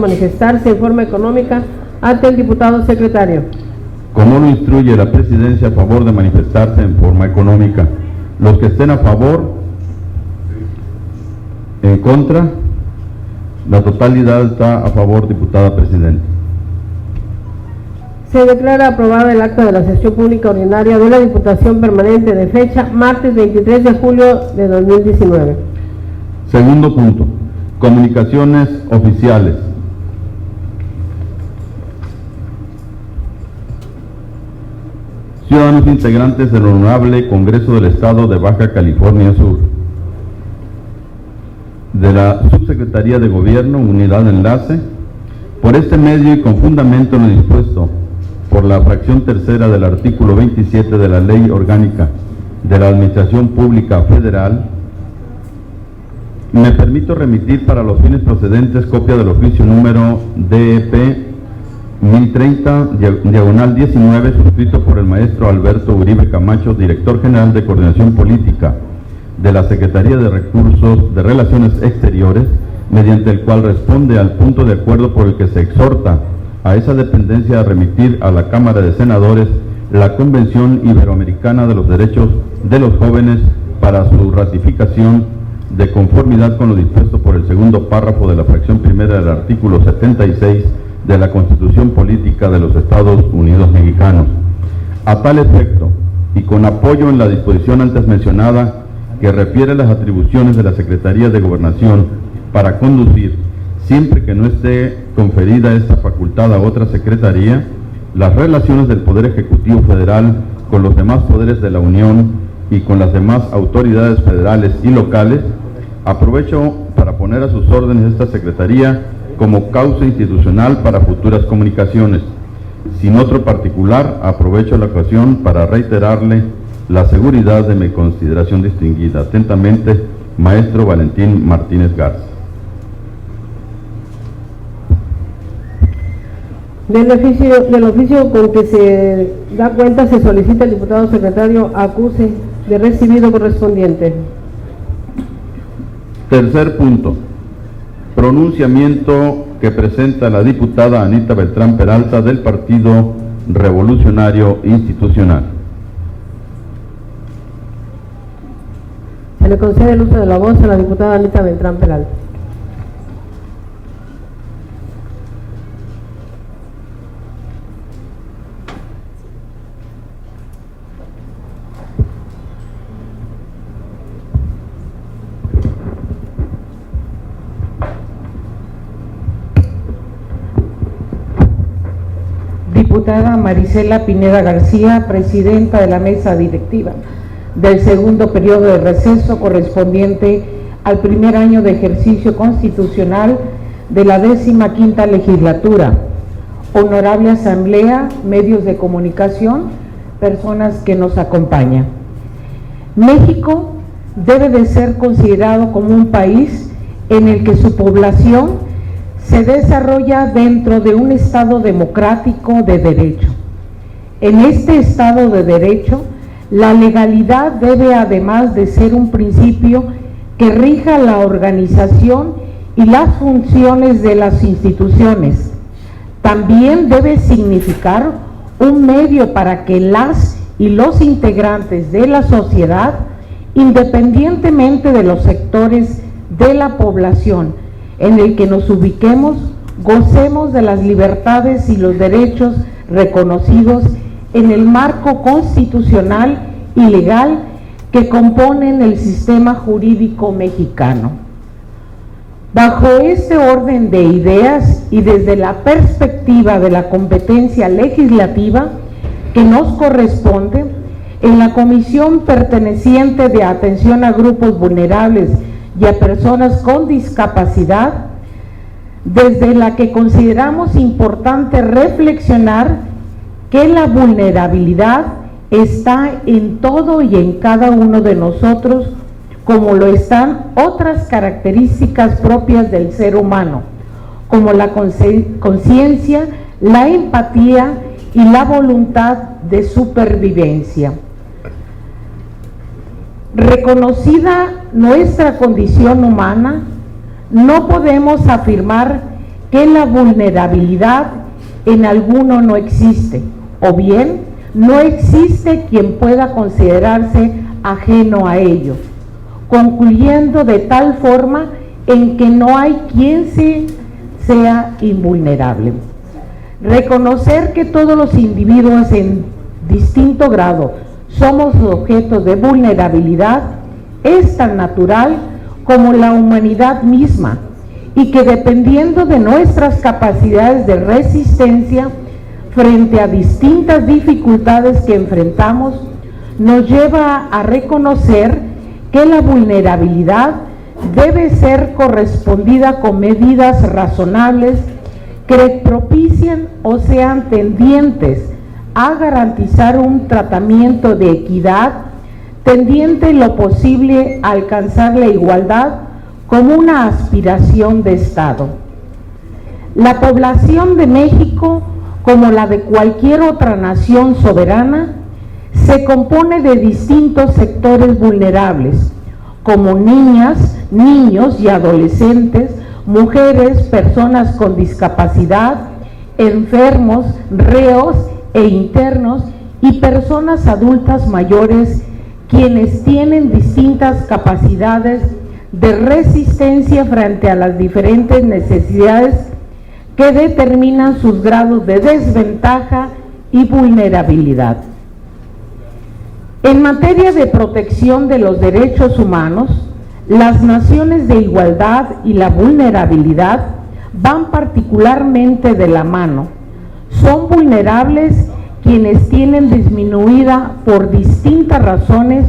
Manifestarse en forma económica ante el diputado secretario. Como lo instruye la presidencia, a favor de manifestarse en forma económica. Los que estén a favor, en contra, la totalidad está a favor, diputada presidenta. Se declara aprobada el acta de la sesión pública ordinaria de la Diputación Permanente de fecha martes 23 de julio de 2019. Segundo punto, comunicaciones oficiales. Ciudadanos integrantes del Honorable Congreso del Estado de Baja California Sur, de la Subsecretaría de Gobierno, Unidad de Enlace, por este medio y con fundamento en lo dispuesto por la fracción tercera del artículo 27 de la Ley Orgánica de la Administración Pública Federal, me permito remitir para los fines procedentes copia del oficio número DEP 1030-19, suscrito por el maestro Alberto Uribe Camacho, director general de Coordinación Política de la Secretaría de Recursos de Relaciones Exteriores, mediante el cual responde al punto de acuerdo por el que se exhorta a esa dependencia a remitir a la Cámara de Senadores la Convención Iberoamericana de los Derechos de los Jóvenes para su ratificación de conformidad con lo dispuesto por el segundo párrafo de la fracción primera del artículo 76 de la Constitución Política de los Estados Unidos Mexicanos. A tal efecto, y con apoyo en la disposición antes mencionada que refiere a las atribuciones de la Secretaría de Gobernación para conducir, siempre que no esté conferida esta facultad a otra secretaría, las relaciones del Poder Ejecutivo Federal con los demás poderes de la Unión y con las demás autoridades federales y locales, aprovecho para poner a sus órdenes esta Secretaría como causa institucional para futuras comunicaciones. Sin otro particular, aprovecho la ocasión para reiterarle la seguridad de mi consideración distinguida. Atentamente, maestro Valentín Martínez Garza. Del oficio con que se da cuenta, se solicita al diputado secretario acuse de recibido correspondiente. Tercer punto, pronunciamiento que presenta la diputada Anita Beltrán Peralta del Partido Revolucionario Institucional. Se le concede el uso de la voz a la diputada Anita Beltrán Peralta. Diputada Marisela Pineda García, presidenta de la mesa directiva del segundo periodo de receso correspondiente al primer año de ejercicio constitucional de la 15ª legislatura. Honorable Asamblea, medios de comunicación, personas que nos acompañan. México debe de ser considerado como un país en el que su población se desarrolla dentro de un Estado democrático de derecho. En este Estado de derecho, la legalidad debe, además de ser un principio que rija la organización y las funciones de las instituciones, también debe significar un medio para que las y los integrantes de la sociedad, independientemente de los sectores de la población en el que nos ubiquemos, gocemos de las libertades y los derechos reconocidos en el marco constitucional y legal que componen el sistema jurídico mexicano. Bajo este orden de ideas y desde la perspectiva de la competencia legislativa que nos corresponde, en la comisión perteneciente de atención a grupos vulnerables y a personas con discapacidad, desde la que consideramos importante reflexionar que la vulnerabilidad está en todo y en cada uno de nosotros, como lo están otras características propias del ser humano, como la conciencia, la empatía y la voluntad de supervivencia. Reconocida nuestra condición humana, no podemos afirmar que la vulnerabilidad en alguno no existe, o bien no existe quien pueda considerarse ajeno a ello, concluyendo de tal forma en que no hay quien sea invulnerable. Reconocer que todos los individuos en distinto grado somos objetos de vulnerabilidad es tan natural como la humanidad misma, y que dependiendo de nuestras capacidades de resistencia frente a distintas dificultades que enfrentamos, nos lleva a reconocer que la vulnerabilidad debe ser correspondida con medidas razonables que propicien o sean tendientes a garantizar un tratamiento de equidad, tendiente en lo posible a alcanzar la igualdad como una aspiración de Estado. La población de México, como la de cualquier otra nación soberana, se compone de distintos sectores vulnerables, como niñas, niños y adolescentes, mujeres, personas con discapacidad, enfermos, reos e internos y personas adultas mayores, quienes tienen distintas capacidades de resistencia frente a las diferentes necesidades que determinan sus grados de desventaja y vulnerabilidad. En materia de protección de los derechos humanos, las nociones de igualdad y la vulnerabilidad van particularmente de la mano. Son vulnerables quienes tienen disminuida por distintas razones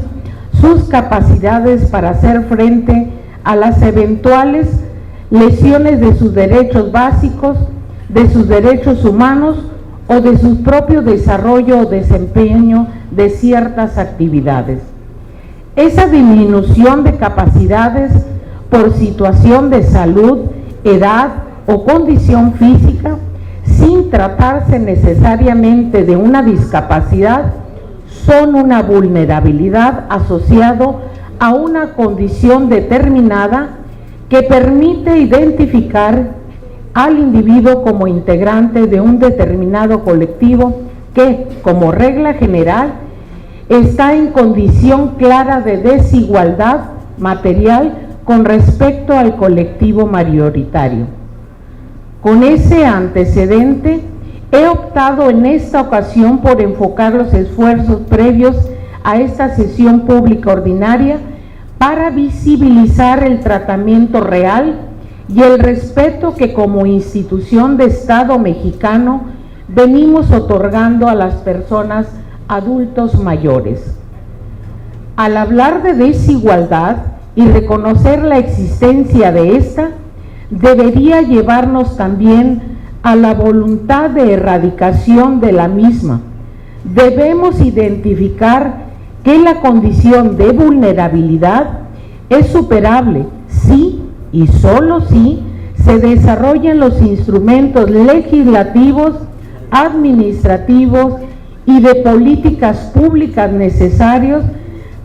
sus capacidades para hacer frente a las eventuales lesiones de sus derechos básicos, de sus derechos humanos o de su propio desarrollo o desempeño de ciertas actividades. Esa disminución de capacidades por situación de salud, edad o condición física, sin tratarse necesariamente de una discapacidad, son una vulnerabilidad asociado a una condición determinada que permite identificar al individuo como integrante de un determinado colectivo que, como regla general, está en condición clara de desigualdad material con respecto al colectivo mayoritario. Con ese antecedente, he optado en esta ocasión por enfocar los esfuerzos previos a esta sesión pública ordinaria para visibilizar el tratamiento real y el respeto que como institución de Estado mexicano venimos otorgando a las personas adultos mayores. Al hablar de desigualdad y reconocer la existencia de esta, debería llevarnos también a la voluntad de erradicación de la misma. Debemos identificar que la condición de vulnerabilidad es superable si y solo si se desarrollan los instrumentos legislativos, administrativos y de políticas públicas necesarios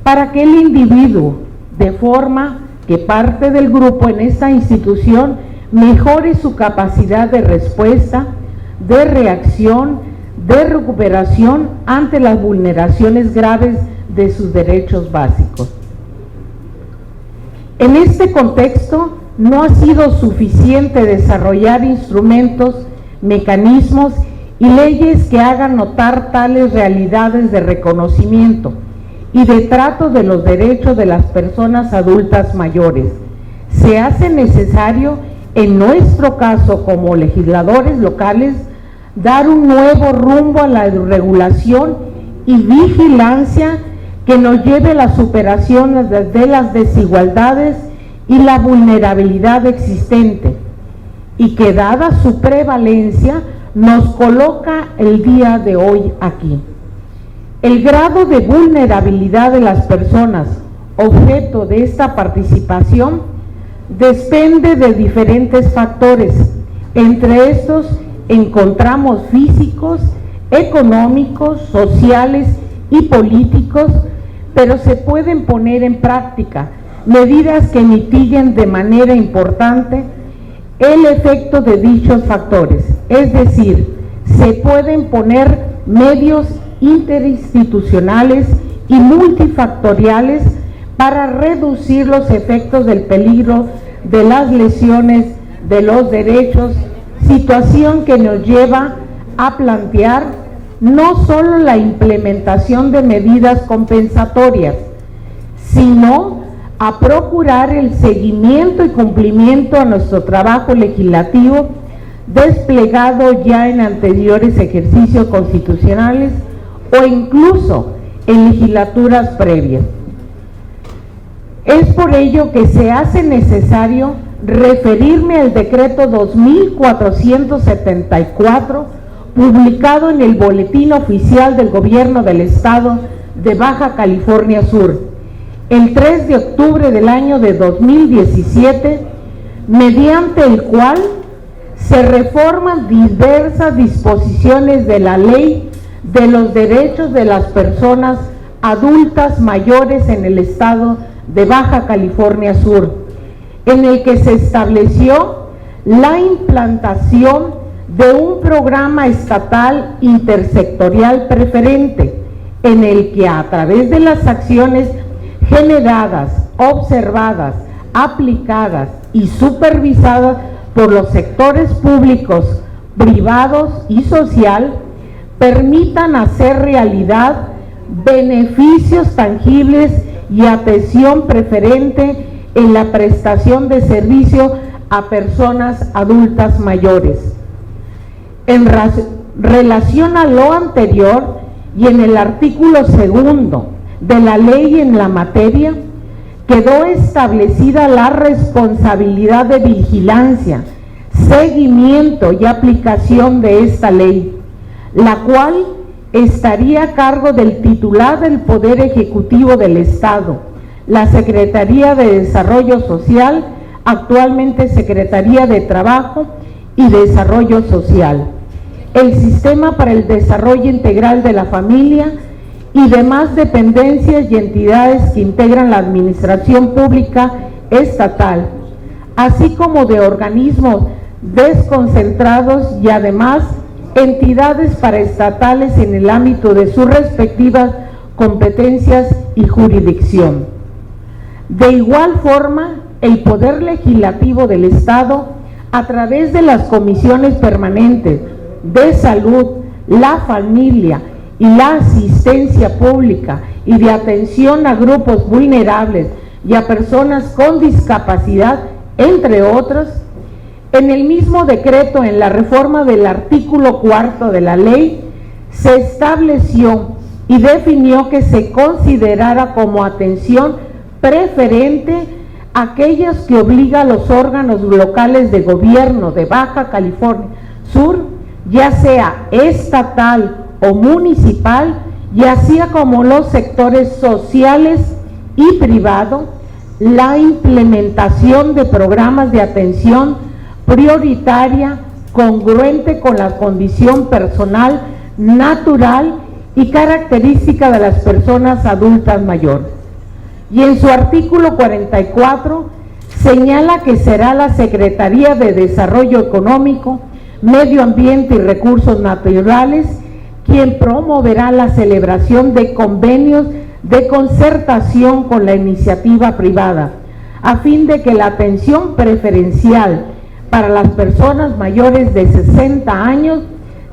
para que el individuo, de forma que parte del grupo en esta institución, mejore su capacidad de respuesta, de reacción, de recuperación ante las vulneraciones graves de sus derechos básicos. En este contexto, no ha sido suficiente desarrollar instrumentos, mecanismos y leyes que hagan notar tales realidades de reconocimiento y de trato de los derechos de las personas adultas mayores. Se hace necesario, en nuestro caso como legisladores locales, dar un nuevo rumbo a la regulación y vigilancia que nos lleve a la superación de las desigualdades y la vulnerabilidad existente, y que dada su prevalencia nos coloca el día de hoy aquí. El grado de vulnerabilidad de las personas objeto de esta participación depende de diferentes factores. Entre estos encontramos físicos, económicos, sociales y políticos, pero se pueden poner en práctica medidas que mitiguen de manera importante el efecto de dichos factores, es decir, se pueden poner medios interinstitucionales y multifactoriales para reducir los efectos del peligro de las lesiones de los derechos, situación que nos lleva a plantear no solo la implementación de medidas compensatorias, sino a procurar el seguimiento y cumplimiento a nuestro trabajo legislativo desplegado ya en anteriores ejercicios constitucionales o incluso en legislaturas previas. Es por ello que se hace necesario referirme al decreto 2474, publicado en el Boletín Oficial del Gobierno del Estado de Baja California Sur, el 3 de octubre del año de 2017, mediante el cual se reforman diversas disposiciones de la Ley de los Derechos de las Personas Adultas Mayores en el Estado de Baja California Sur, en el que se estableció la implantación de un programa estatal intersectorial preferente, en el que a través de las acciones generadas, observadas, aplicadas y supervisadas por los sectores públicos, privados y social, permitan hacer realidad beneficios tangibles y atención preferente en la prestación de servicio a personas adultas mayores. En relación a lo anterior y en el artículo 2 de la ley en la materia, quedó establecida la responsabilidad de vigilancia, seguimiento y aplicación de esta ley, la cual estaría a cargo del titular del Poder Ejecutivo del Estado, la Secretaría de Desarrollo Social, actualmente Secretaría de Trabajo y Desarrollo Social, el Sistema para el Desarrollo Integral de la Familia y demás dependencias y entidades que integran la administración pública estatal, así como de organismos desconcentrados y además entidades paraestatales en el ámbito de sus respectivas competencias y jurisdicción. De igual forma, el Poder Legislativo del Estado, a través de las comisiones permanentes de salud, la familia y la asistencia pública y de atención a grupos vulnerables y a personas con discapacidad, entre otros, en el mismo decreto, en la reforma del artículo 4 de la ley, se estableció y definió que se considerara como atención preferente aquellas que obliga a los órganos locales de gobierno de Baja California Sur, ya sea estatal o municipal, y así como los sectores sociales y privados, la implementación de programas de atención prioritaria congruente con la condición personal, natural y característica de las personas adultas mayores. Y en su artículo 44 señala que será la Secretaría de Desarrollo Económico, Medio Ambiente y Recursos Naturales quien promoverá la celebración de convenios de concertación con la iniciativa privada, a fin de que la atención preferencial para las personas mayores de 60 años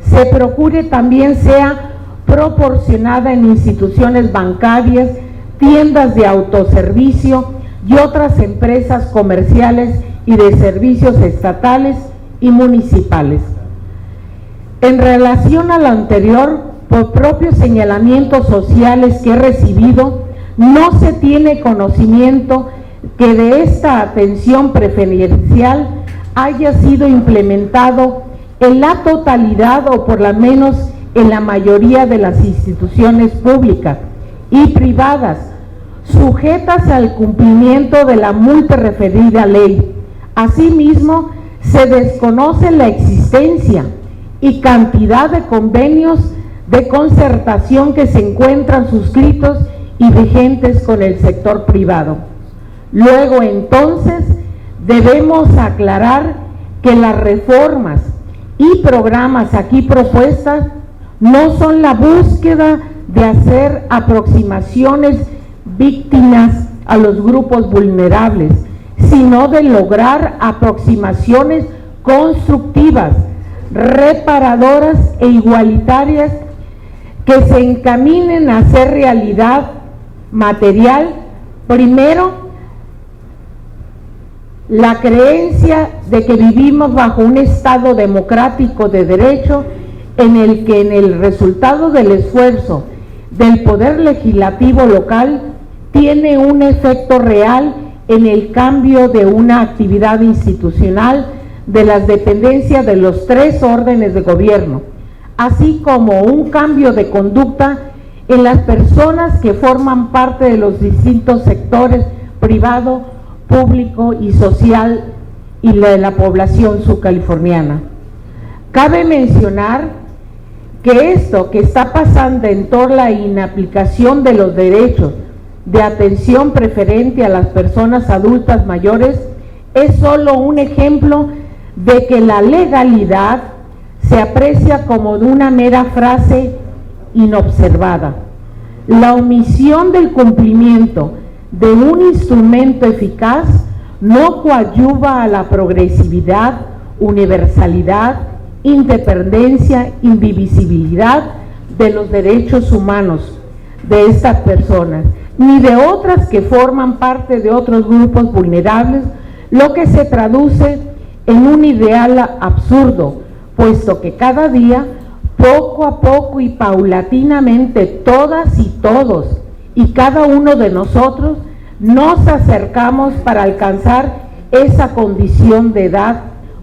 se procure también sea proporcionada en instituciones bancarias, tiendas de autoservicio y otras empresas comerciales y de servicios estatales y municipales. En relación a lo anterior, por propios señalamientos sociales que he recibido, no se tiene conocimiento que de esta atención preferencial haya sido implementado en la totalidad o por lo menos en la mayoría de las instituciones públicas y privadas sujetas al cumplimiento de la multa referida ley. Asimismo, se desconoce la existencia y cantidad de convenios de concertación que se encuentran suscritos y vigentes con el sector privado. Luego, entonces, debemos aclarar que las reformas y programas aquí propuestas no son la búsqueda de hacer aproximaciones víctimas a los grupos vulnerables, sino de lograr aproximaciones constructivas, reparadoras e igualitarias que se encaminen a hacer realidad material, primero, la creencia de que vivimos bajo un Estado democrático de derecho en el que en el resultado del esfuerzo del Poder Legislativo local tiene un efecto real en el cambio de una actividad institucional de las dependencias de los 3 órdenes de gobierno, así como un cambio de conducta en las personas que forman parte de los distintos sectores privado, público y social y de la población subcaliforniana. Cabe mencionar que esto que está pasando en torno a la inaplicación de los derechos de atención preferente a las personas adultas mayores es solo un ejemplo de que la legalidad se aprecia como de una mera frase inobservada. La omisión del cumplimiento de un instrumento eficaz no coadyuva a la progresividad, universalidad, independencia, indivisibilidad de los derechos humanos de estas personas, ni de otras que forman parte de otros grupos vulnerables, lo que se traduce en un ideal absurdo, puesto que cada día, poco a poco y paulatinamente, todas y todos y cada uno de nosotros nos acercamos para alcanzar esa condición de edad,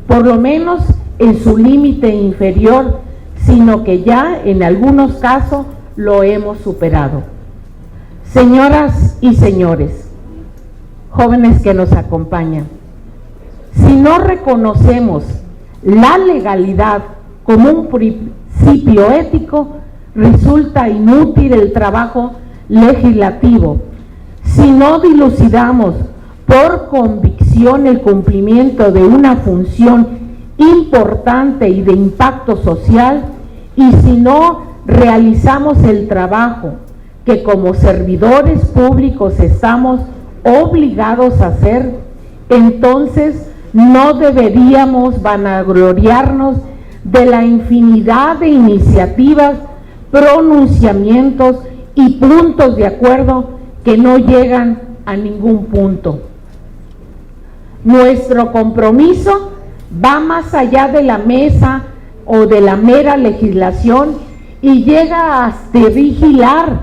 por lo menos en su límite inferior, sino que ya en algunos casos lo hemos superado. Señoras y señores, jóvenes que nos acompañan, si no reconocemos la legalidad como un principio ético, resulta inútil el trabajo legislativo. Si no dilucidamos por convicción el cumplimiento de una función importante y de impacto social, y si no realizamos el trabajo que como servidores públicos estamos obligados a hacer, entonces no deberíamos vanagloriarnos de la infinidad de iniciativas, pronunciamientos y puntos de acuerdo que no llegan a ningún punto. Nuestro compromiso va más allá de la mesa o de la mera legislación y llega hasta vigilar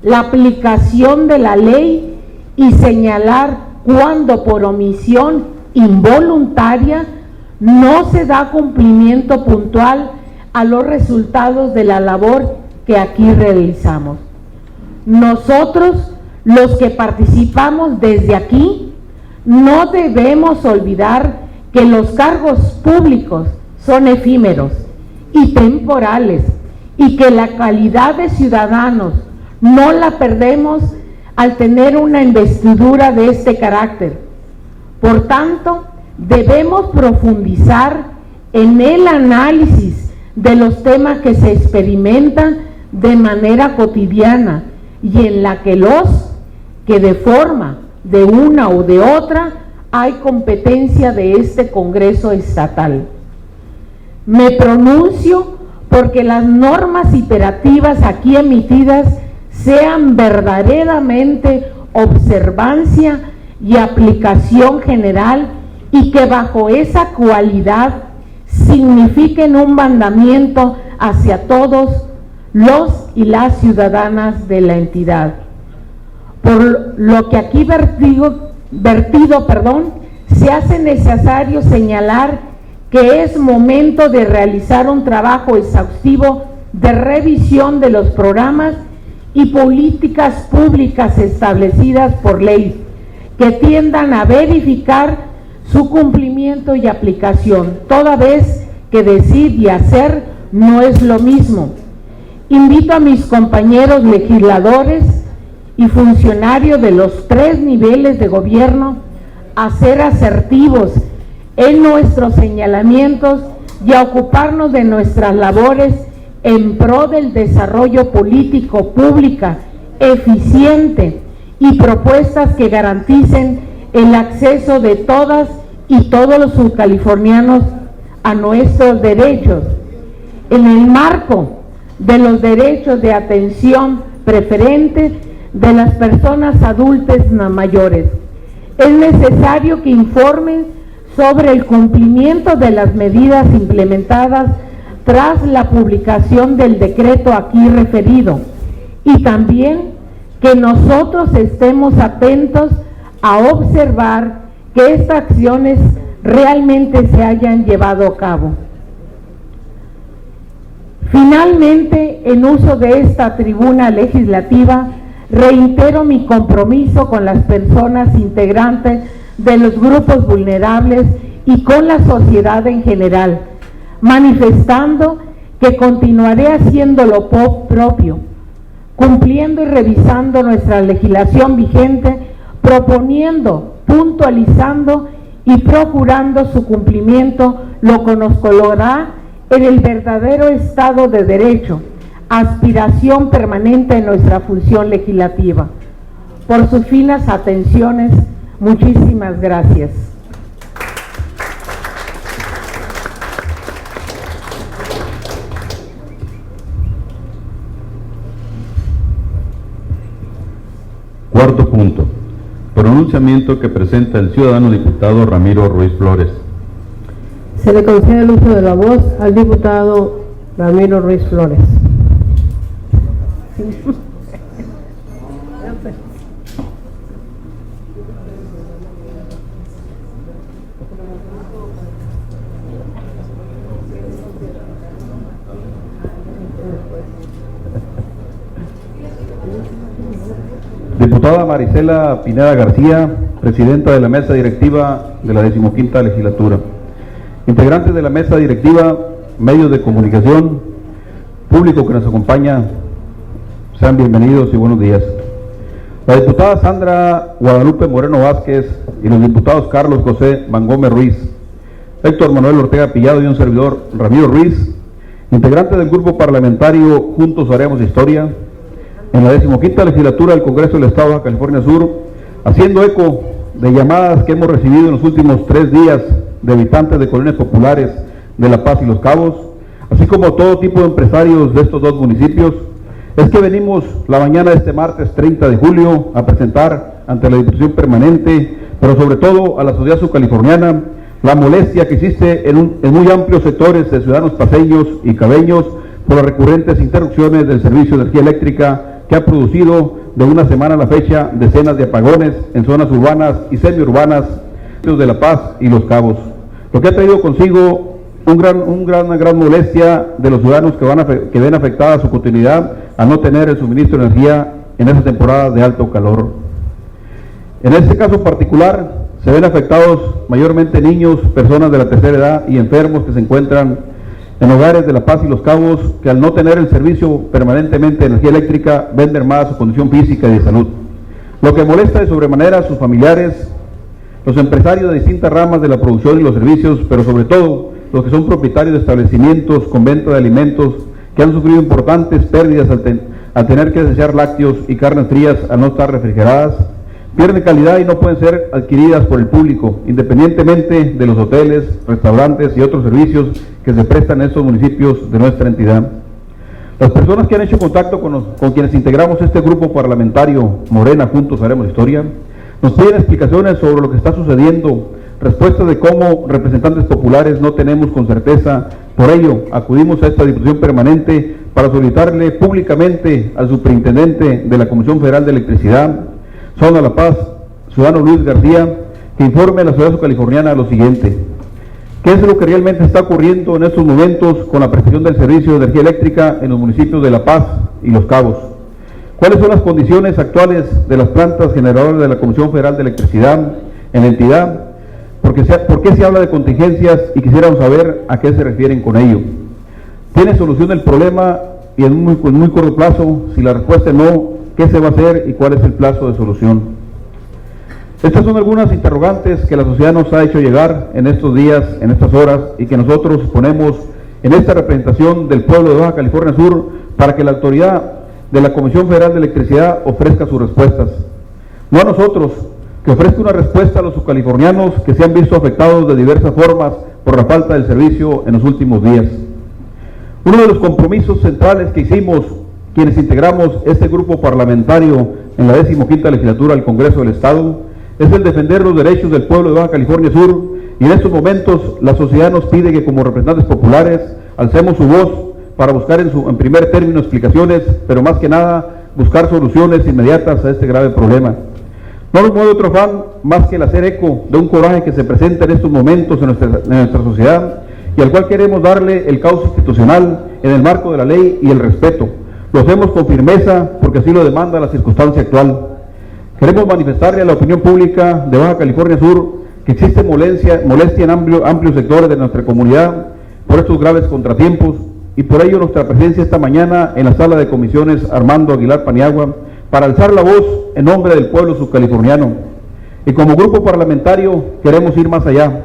la aplicación de la ley y señalar cuando por omisión involuntaria no se da cumplimiento puntual a los resultados de la labor que aquí realizamos. Nosotros, los que participamos desde aquí, no debemos olvidar que los cargos públicos son efímeros y temporales y que la calidad de ciudadanos no la perdemos al tener una investidura de este carácter. Por tanto, debemos profundizar en el análisis de los temas que se experimentan de manera cotidiana y en la que de forma de una u de otra hay competencia de este Congreso estatal. Me pronuncio porque las normas imperativas aquí emitidas sean verdaderamente observancia y aplicación general y que bajo esa cualidad signifiquen un mandamiento hacia todos los y las ciudadanas de la entidad. Por lo que aquí se hace necesario señalar que es momento de realizar un trabajo exhaustivo de revisión de los programas y políticas públicas establecidas por ley, que tiendan a verificar su cumplimiento y aplicación, toda vez que decir y hacer no es lo mismo. Invito a mis compañeros legisladores y funcionarios de los 3 niveles de gobierno a ser asertivos en nuestros señalamientos y a ocuparnos de nuestras labores en pro del desarrollo político pública eficiente y propuestas que garanticen el acceso de todas y todos los subcalifornianos a nuestros derechos, en el marco de los derechos de atención preferente de las personas adultas mayores. Es necesario que informen sobre el cumplimiento de las medidas implementadas tras la publicación del decreto aquí referido, y también que nosotros estemos atentos a observar que estas acciones realmente se hayan llevado a cabo. Finalmente, en uso de esta tribuna legislativa, reitero mi compromiso con las personas integrantes de los grupos vulnerables y con la sociedad en general, manifestando que continuaré haciendo lo propio, cumpliendo y revisando nuestra legislación vigente, proponiendo, puntualizando y procurando su cumplimiento, lo que nos colocará en el verdadero Estado de Derecho, aspiración permanente en nuestra función legislativa. Por sus finas atenciones, muchísimas gracias. Cuarto punto. Pronunciamiento que presenta el ciudadano diputado Ramiro Ruiz Flores. Se le concede el uso de la voz al diputado Ramiro Ruiz Flores. Diputada Marisela Pineda García, presidenta de la mesa directiva de la 15ª legislatura. Integrantes de la mesa directiva, medios de comunicación, público que nos acompaña, sean bienvenidos y buenos días. La diputada Sandra Guadalupe Moreno Vázquez y los diputados Carlos José Van Gómez Ruiz, Héctor Manuel Ortega Pillado y un servidor Ramiro Ruiz, integrantes del grupo parlamentario Juntos Haremos Historia, en la 15ª legislatura del Congreso del Estado de Baja California Sur, haciendo eco de llamadas que hemos recibido en los últimos 3 días de habitantes de colonias populares de La Paz y Los Cabos, así como todo tipo de empresarios de estos dos municipios, es que venimos la mañana de este martes 30 de julio a presentar ante la Diputación Permanente, pero sobre todo a la sociedad subcaliforniana, la molestia que existe en muy amplios sectores de ciudadanos paceños y cabeños por las recurrentes interrupciones del servicio de energía eléctrica que ha producido de una semana a la fecha decenas de apagones en zonas urbanas y semiurbanas de La Paz y Los Cabos, lo que ha traído consigo una gran molestia de los ciudadanos que ven afectada su continuidad a no tener el suministro de energía en esa temporada de alto calor. En este caso particular se ven afectados mayormente niños, personas de la tercera edad y enfermos que se encuentran en hogares de La Paz y Los Cabos, que al no tener el servicio permanentemente de energía eléctrica ven mermada su condición física y de salud, lo que molesta de sobremanera a sus familiares, los empresarios de distintas ramas de la producción y los servicios, pero sobre todo los que son propietarios de establecimientos con venta de alimentos que han sufrido importantes pérdidas al tener que desear lácteos y carnes frías al no estar refrigeradas, pierden calidad y no pueden ser adquiridas por el público, independientemente de los hoteles, restaurantes y otros servicios que se prestan en estos municipios de nuestra entidad. Las personas que han hecho contacto con quienes integramos este grupo parlamentario Morena Juntos Haremos Historia, nos piden explicaciones sobre lo que está sucediendo, respuestas de cómo representantes populares no tenemos con certeza. Por ello, acudimos a esta Diputación Permanente para solicitarle públicamente al superintendente de la Comisión Federal de Electricidad, Zona La Paz, ciudadano Luis García, que informe a la ciudad subcaliforniana lo siguiente: ¿qué es lo que realmente está ocurriendo en estos momentos con la prestación del servicio de energía eléctrica en los municipios de La Paz y Los Cabos? ¿Cuáles son las condiciones actuales de las plantas generadoras de la Comisión Federal de Electricidad en la entidad? ¿Por qué se habla de contingencias? Y quisiéramos saber a qué se refieren con ello. ¿Tiene solución el problema y en muy corto plazo? Si la respuesta es no, ¿qué se va a hacer y cuál es el plazo de solución? Estas son algunas interrogantes que la sociedad nos ha hecho llegar en estos días, en estas horas, y que nosotros ponemos en esta representación del pueblo de Baja California Sur para que la autoridad de la Comisión Federal de Electricidad ofrezca sus respuestas. No a nosotros, que ofrezca una respuesta a los subcalifornianos que se han visto afectados de diversas formas por la falta del servicio en los últimos días. Uno de los compromisos centrales que hicimos quienes integramos este grupo parlamentario en la 15ª legislatura del Congreso del Estado es el defender los derechos del pueblo de Baja California Sur, y en estos momentos la sociedad nos pide que como representantes populares alcemos su voz para buscar en primer término explicaciones, pero más que nada buscar soluciones inmediatas a este grave problema. No nos mueve otro afán más que el hacer eco de un coraje que se presenta en estos momentos en nuestra sociedad y al cual queremos darle el cauce institucional en el marco de la ley y el respeto. Lo hacemos con firmeza porque así lo demanda la circunstancia actual. Queremos manifestarle a la opinión pública de Baja California Sur que existe molestia en amplios sectores de nuestra comunidad por estos graves contratiempos, y por ello nuestra presencia esta mañana en la sala de comisiones Armando Aguilar Paniagua para alzar la voz en nombre del pueblo subcaliforniano. Y como grupo parlamentario queremos ir más allá.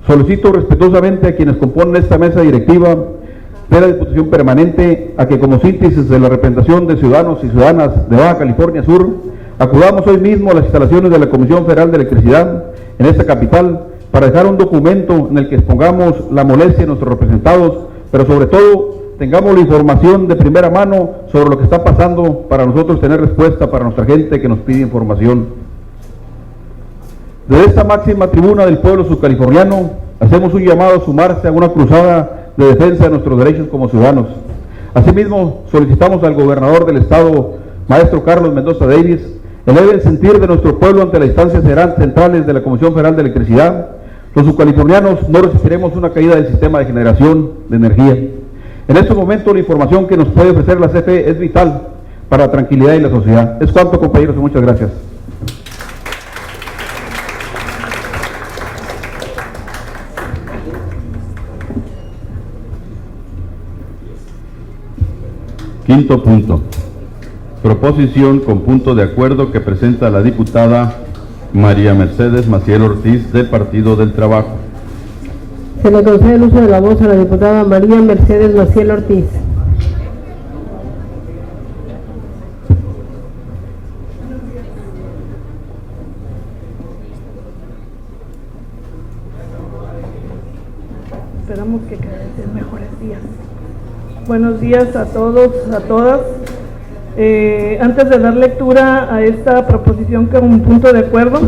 Solicito respetuosamente a quienes componen esta mesa directiva de la Diputación Permanente a que, como síntesis de la representación de ciudadanos y ciudadanas de Baja California Sur, acudamos hoy mismo a las instalaciones de la Comisión Federal de Electricidad en esta capital para dejar un documento en el que expongamos la molestia de nuestros representados, pero sobre todo tengamos la información de primera mano sobre lo que está pasando para nosotros tener respuesta para nuestra gente que nos pide información. Desde esta máxima tribuna del pueblo subcaliforniano hacemos un llamado a sumarse a una cruzada de defensa de nuestros derechos como ciudadanos. Asimismo, solicitamos al gobernador del estado, maestro Carlos Mendoza Davis, eleve el sentir de nuestro pueblo ante las instancias centrales de la Comisión Federal de Electricidad. Los subcalifornianos no resistiremos una caída del sistema de generación de energía. En estos momentos la información que nos puede ofrecer la CFE es vital para la tranquilidad y la sociedad. Es cuanto, compañeros, y muchas gracias. Quinto punto. Proposición con punto de acuerdo que presenta la diputada María Mercedes Maciel Ortiz del Partido del Trabajo. Se le concede el uso de la voz a la diputada María Mercedes Maciel Ortiz. Esperamos que cada vez sean mejores días. Buenos días a todos, a todas. Antes de dar lectura a esta proposición con un punto de acuerdo,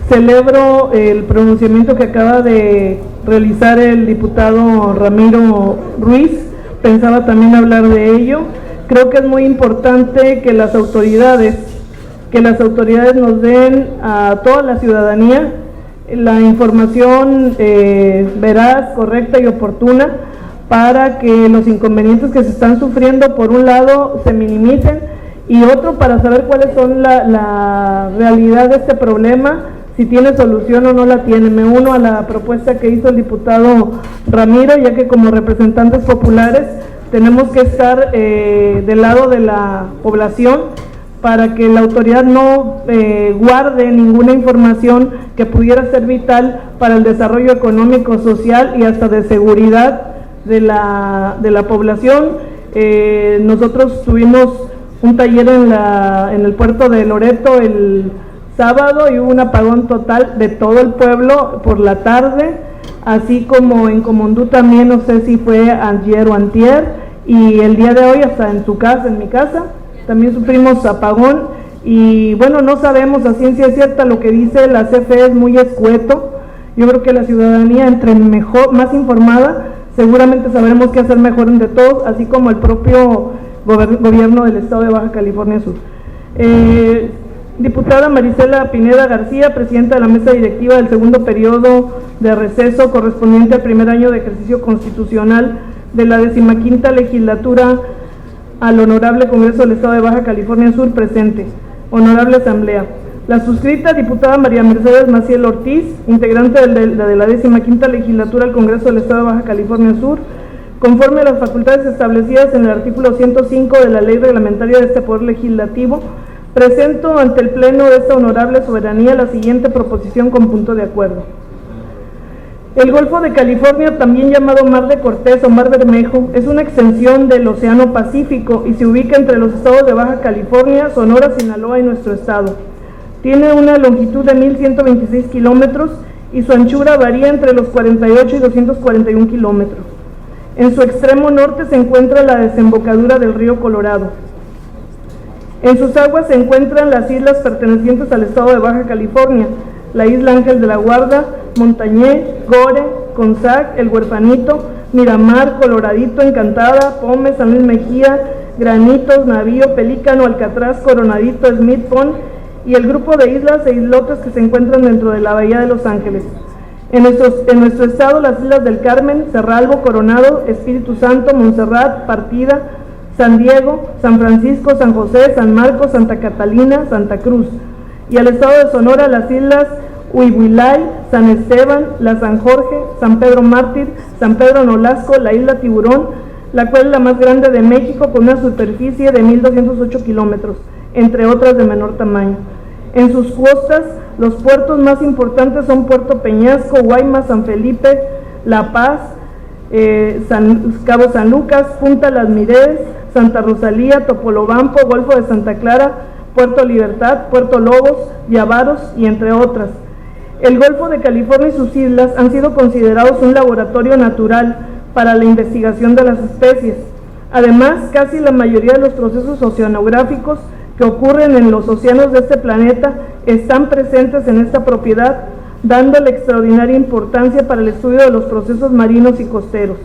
celebro el pronunciamiento que acaba de realizar el diputado Ramiro Ruiz. Pensaba también hablar de ello. Creo que es muy importante que las autoridades nos den a toda la ciudadanía la información veraz, correcta y oportuna para que los inconvenientes que se están sufriendo, por un lado, se minimicen, y otro, para saber cuáles son la realidad de este problema, si tiene solución o no la tiene. Me uno a la propuesta que hizo el diputado Ramiro, ya que como representantes populares tenemos que estar del lado de la población para que la autoridad no guarde ninguna información que pudiera ser vital para el desarrollo económico, social y hasta de seguridad de la población. Nosotros tuvimos un taller en el puerto de Loreto el sábado y hubo un apagón total de todo el pueblo por la tarde, así como en Comondú también, no sé si fue ayer o antier, y el día de hoy hasta en su casa, en mi casa, también sufrimos apagón. Y bueno, no sabemos a ciencia cierta, lo que dice la CFE es muy escueto. Yo creo que la ciudadanía, entre más informada, seguramente sabremos qué hacer mejor entre todos, así como el propio gobierno del estado de Baja California Sur. Diputada Marisela Pineda García, presidenta de la mesa directiva del segundo periodo de receso correspondiente al primer año de ejercicio constitucional de la 15ª legislatura, al Honorable Congreso del Estado de Baja California Sur, presente. Honorable Asamblea, la suscrita diputada María Mercedes Maciel Ortiz, integrante de la 15ª legislatura del Congreso del Estado de Baja California Sur, conforme a las facultades establecidas en el artículo 105 de la Ley Reglamentaria de este Poder Legislativo, Presento ante el Pleno de esta honorable soberanía la siguiente proposición con punto de acuerdo. El Golfo de California, también llamado Mar de Cortés o Mar Bermejo, es una extensión del Océano Pacífico y se ubica entre los estados de Baja California, Sonora, Sinaloa y nuestro estado. Tiene una longitud de 1.126 kilómetros y su anchura varía entre los 48 y 241 kilómetros. En su extremo norte se encuentra la desembocadura del río Colorado. En sus aguas se encuentran las islas pertenecientes al estado de Baja California, la isla Ángel de la Guarda, Montañé, Gore, Consac, El Huerfanito, Miramar, Coloradito, Encantada, Pome, San Luis Mejía, Granitos, Navío, Pelícano, Alcatraz, Coronadito, Smith Pond y el grupo de islas e islotes que se encuentran dentro de la Bahía de Los Ángeles. En nuestro estado, las islas del Carmen, Cerralbo, Coronado, Espíritu Santo, Montserrat, Partida, San Diego, San Francisco, San José, San Marcos, Santa Catalina, Santa Cruz. Y al estado de Sonora, las islas Huihuilay, San Esteban, la San Jorge, San Pedro Mártir, San Pedro Nolasco, la isla Tiburón, la cual es la más grande de México con una superficie de 1.208 kilómetros, entre otras de menor tamaño. En sus costas, los puertos más importantes son Puerto Peñasco, Guaymas, San Felipe, La Paz, Cabo San Lucas, Punta Las Miredes, Santa Rosalía, Topolobampo, Golfo de Santa Clara, Puerto Libertad, Puerto Lobos, Yavaros y entre otras. El Golfo de California y sus islas han sido considerados un laboratorio natural para la investigación de las especies. Además, casi la mayoría de los procesos oceanográficos que ocurren en los océanos de este planeta están presentes en esta propiedad, dándole extraordinaria importancia para el estudio de los procesos marinos y costeros.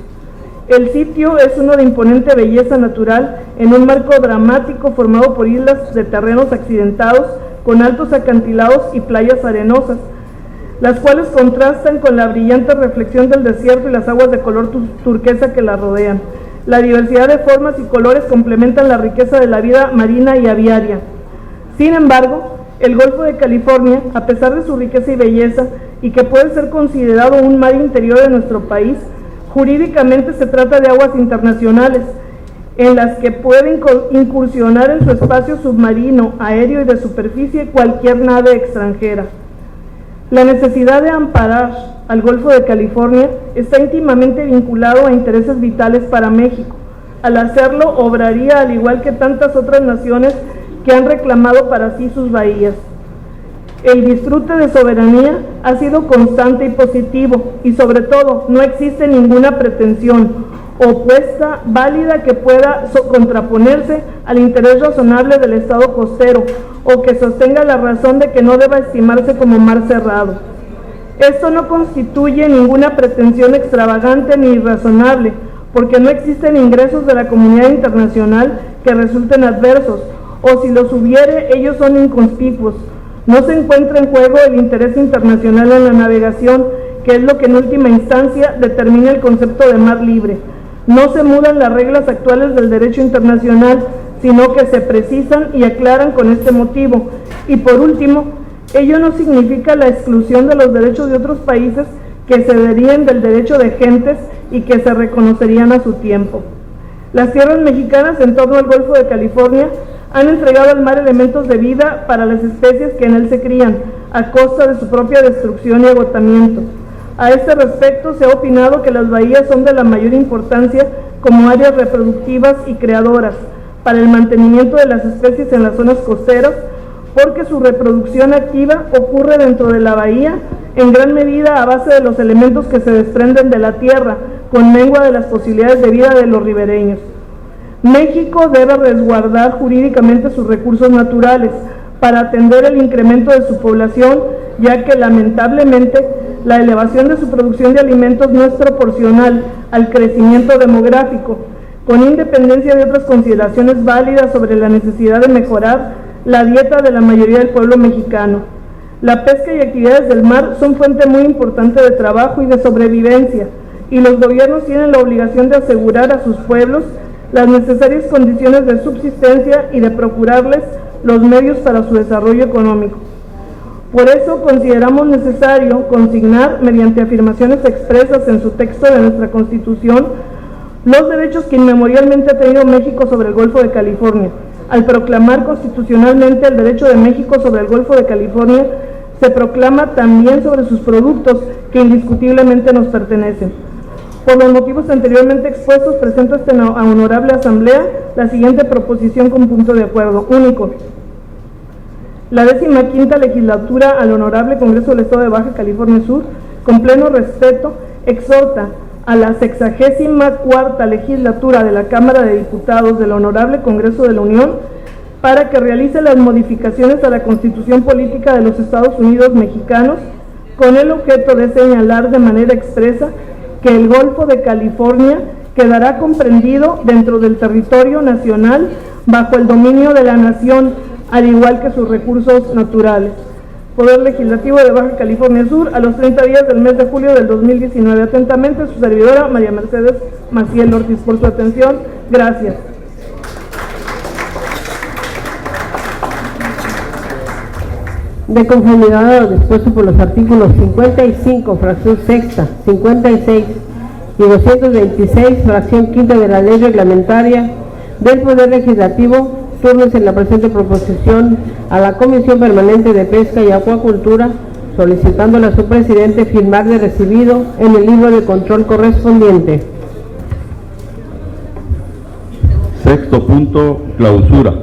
El sitio es uno de imponente belleza natural en un marco dramático formado por islas de terrenos accidentados con altos acantilados y playas arenosas, las cuales contrastan con la brillante reflexión del desierto y las aguas de color turquesa que la rodean. La diversidad de formas y colores complementan la riqueza de la vida marina y aviaria. Sin embargo, el Golfo de California, a pesar de su riqueza y belleza, y que puede ser considerado un mar interior de nuestro país, jurídicamente se trata de aguas internacionales, en las que puede incursionar en su espacio submarino, aéreo y de superficie cualquier nave extranjera. La necesidad de amparar al Golfo de California está íntimamente vinculado a intereses vitales para México. Al hacerlo, obraría al igual que tantas otras naciones que han reclamado para sí sus bahías. El disfrute de soberanía ha sido constante y positivo, y sobre todo no existe ninguna pretensión opuesta válida que pueda contraponerse al interés razonable del Estado costero o que sostenga la razón de que no deba estimarse como mar cerrado. Esto no constituye ninguna pretensión extravagante ni irrazonable, porque no existen ingresos de la comunidad internacional que resulten adversos, o si los hubiere, ellos son inconspicuos. No se encuentra en juego el interés internacional en la navegación, que es lo que en última instancia determina el concepto de mar libre. No se mudan las reglas actuales del derecho internacional, sino que se precisan y aclaran con este motivo. Y por último, ello no significa la exclusión de los derechos de otros países que se deriven del derecho de gentes y que se reconocerían a su tiempo. Las tierras mexicanas en torno al Golfo de California han entregado al mar elementos de vida para las especies que en él se crían, a costa de su propia destrucción y agotamiento. A este respecto, se ha opinado que las bahías son de la mayor importancia como áreas reproductivas y creadoras para el mantenimiento de las especies en las zonas costeras, porque su reproducción activa ocurre dentro de la bahía, en gran medida a base de los elementos que se desprenden de la tierra, con mengua de las posibilidades de vida de los ribereños. México debe resguardar jurídicamente sus recursos naturales para atender el incremento de su población, ya que lamentablemente la elevación de su producción de alimentos no es proporcional al crecimiento demográfico, con independencia de otras consideraciones válidas sobre la necesidad de mejorar la dieta de la mayoría del pueblo mexicano. La pesca y actividades del mar son fuente muy importante de trabajo y de sobrevivencia, y los gobiernos tienen la obligación de asegurar a sus pueblos las necesarias condiciones de subsistencia y de procurarles los medios para su desarrollo económico. Por eso consideramos necesario consignar, mediante afirmaciones expresas en su texto de nuestra Constitución, los derechos que inmemorialmente ha tenido México sobre el Golfo de California, al proclamar constitucionalmente el derecho de México sobre el Golfo de California, se proclama también sobre sus productos que indiscutiblemente nos pertenecen. Por los motivos anteriormente expuestos, presento a esta honorable Asamblea la siguiente proposición con punto de acuerdo único. La 15ª legislatura al Honorable Congreso del Estado de Baja California Sur, con pleno respeto, exhorta a la 64ª legislatura de la Cámara de Diputados del Honorable Congreso de la Unión para que realice las modificaciones a la Constitución Política de los Estados Unidos Mexicanos con el objeto de señalar de manera expresa que el Golfo de California quedará comprendido dentro del territorio nacional bajo el dominio de la nación, al igual que sus recursos naturales. Poder Legislativo de Baja California Sur, a los 30 días del mes de julio del 2019. Atentamente, su servidora, María Mercedes Maciel Ortiz, por su atención. Gracias. De conformidad a lo dispuesto por los artículos 55, fracción sexta, 56 y 226, fracción quinta de la Ley Reglamentaria del Poder Legislativo, turnos en la presente proposición a la Comisión Permanente de Pesca y Acuacultura, solicitándole a su presidente firmar de recibido en el libro de control correspondiente. Sexto punto, clausura.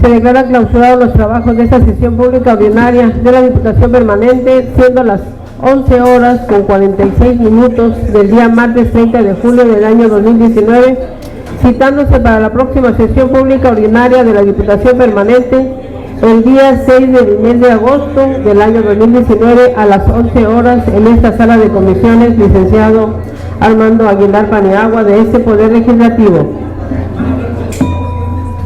Se declara clausurados los trabajos de esta sesión pública ordinaria de la Diputación Permanente, siendo las 11 horas con 46 minutos del día martes 30 de julio del año 2019, citándose para la próxima sesión pública ordinaria de la Diputación Permanente el día 6 del mes de agosto del año 2019 a las 11 horas en esta sala de comisiones, licenciado Armando Aguilar Paniagua, de este Poder Legislativo.